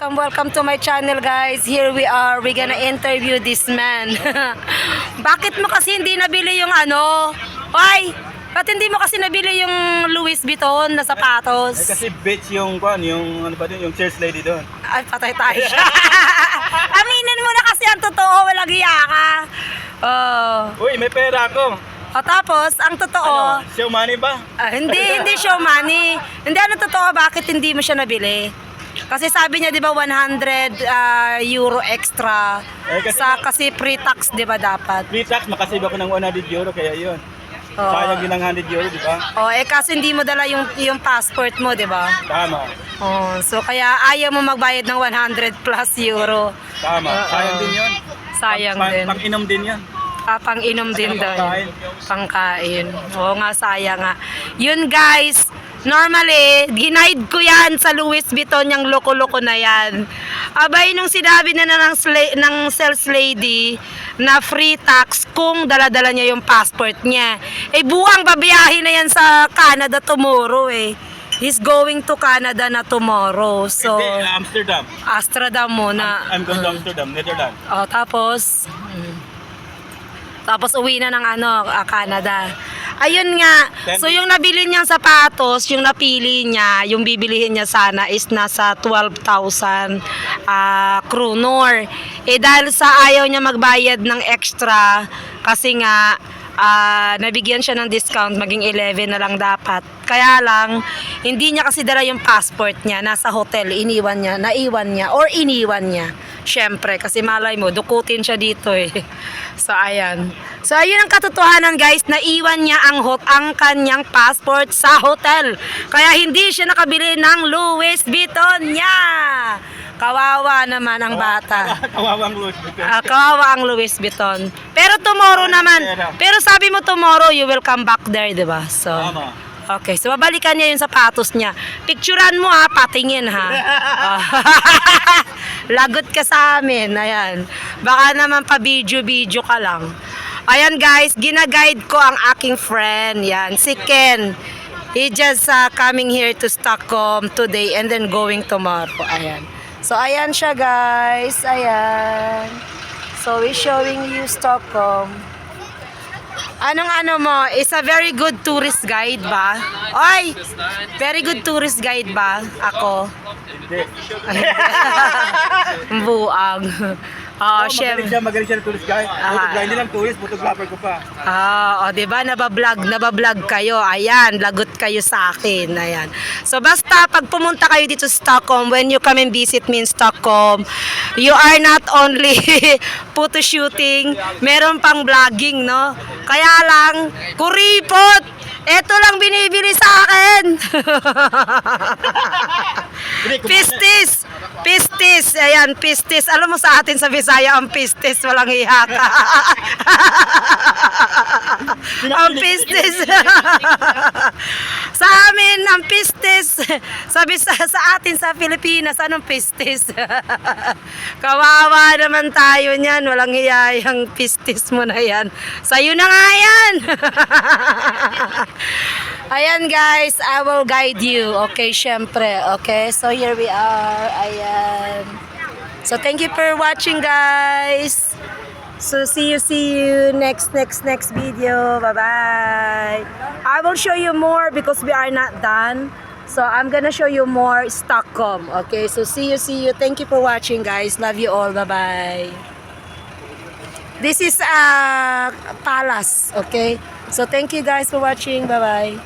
Welcome to my channel, guys. Here we are. We're gonna interview this man. Bakit mo kasi hindi nabili yung ano? Hoy! Ba't hindi mo kasi nabili yung Louis Vuitton na sapatos? Kasi bitch yung ano ba din, yung church lady doon. Ay, patay tayo. Aminin mo na kasi ang totoo. Walang hiya ka. Oh. Uy, may pera ako. O tapos, ang totoo, Show money ba? hindi show money. Hindi, ano totoo, bakit hindi mo siya nabili? Kasi sabi niya, di ba, 100 euro extra. Kasi pre-tax, di ba, dapat? Pre-tax, makasave ako ng 100 euro, kaya yun. Oo. Sayang din ang 100 euro, di ba? Kasi hindi mo dala yung passport mo, di ba? Tama. So, kaya ayaw mo magbayad ng 100 plus euro. Tama. Sayang din yun. Sayang din. Pang-inom din yun. Pang-inom din daw. Pangkain. Pangkain. Oo nga, sayang nga. Yun, guys. Normally, ginaid ko yan sa Louis Vuitton, yung loko-loko na yan. Abay, nung sinabi na ng sales lady na free tax kung dala-dala niya yung passport niya. Buwang babiyahin na yan sa Canada tomorrow eh. He's going to Canada na tomorrow. So, Hindi, Amsterdam. Amsterdam muna. I'm going to Amsterdam, Netherlands. Tapos uwi na ng Canada. Ayun nga. So yung nabili niyang sapatos, yung napili niya, yung bibilihin niya sana is nasa 12,000 kronor. Dahil sa ayaw niya magbayad ng extra kasi nga nabigyan siya ng discount, maging 11 na lang dapat. Kaya lang, hindi niya kasi dala yung passport niya, nasa hotel, naiwan niya. Syempre, kasi malay mo, dukutin siya dito eh. So, ayan. So, ayun ang katotohanan, guys, naiwan niya ang kanyang passport sa hotel. Kaya hindi siya nakabili ng Louis Vuitton niya. Kawawa naman ang bata. Kawawang Louis Vuitton. Kawawa ang Louis Vuitton. Pero tomorrow naman. Pero sabi mo tomorrow, you will come back there, di ba? So, Tama. okay, so babalikan niya yung sapatos niya. Picturean mo patingin ha. Lagot ka sa amin, ayan. Baka naman pa-video ka lang. Ayan guys, ginaguide ko ang aking friend, yan, si Ken. He just coming here to Stockholm today and then going tomorrow, ayan. So ayan siya guys, ayan. So we're showing you Stockholm. Anong mo? Is a very good tourist guide ba? Oy! Very good tourist guide ba? Ako? Hindi. Buang. Magaling siya na tourist guide. Hindi lang tourist, photographer ko pa. Diba? Nabablog kayo. Ayan, lagot kayo sa akin. Ayan. So, basta, pag pumunta kayo dito sa Stockholm, when you come and visit me in Stockholm, you are not only photo shooting, meron pang vlogging, no? Kaya lang, kuripot! Ito lang binibili sa akin. Pistis! Pistis! Ayan, pistis. Alam mo sa atin sa Bisaya, ang pistis, walang hiya ka. Ang pistis. Sa amin, ang pistis. Sa atin sa Pilipinas, anong pistis? Kawawa naman tayo niyan. Walang hiya yung pistis mo na yan. Sa'yo na nga yan. Ayan guys, I will guide you. Okay, syempre. Okay, so here we are. Ayan. So thank you for watching guys. So see you next video. Bye-bye. I will show you more because we are not done. So I'm gonna show you more Stockholm. Okay, so see you. Thank you for watching guys. Love you all. Bye-bye. This is a palace. Okay. So thank you guys for watching. Bye-bye.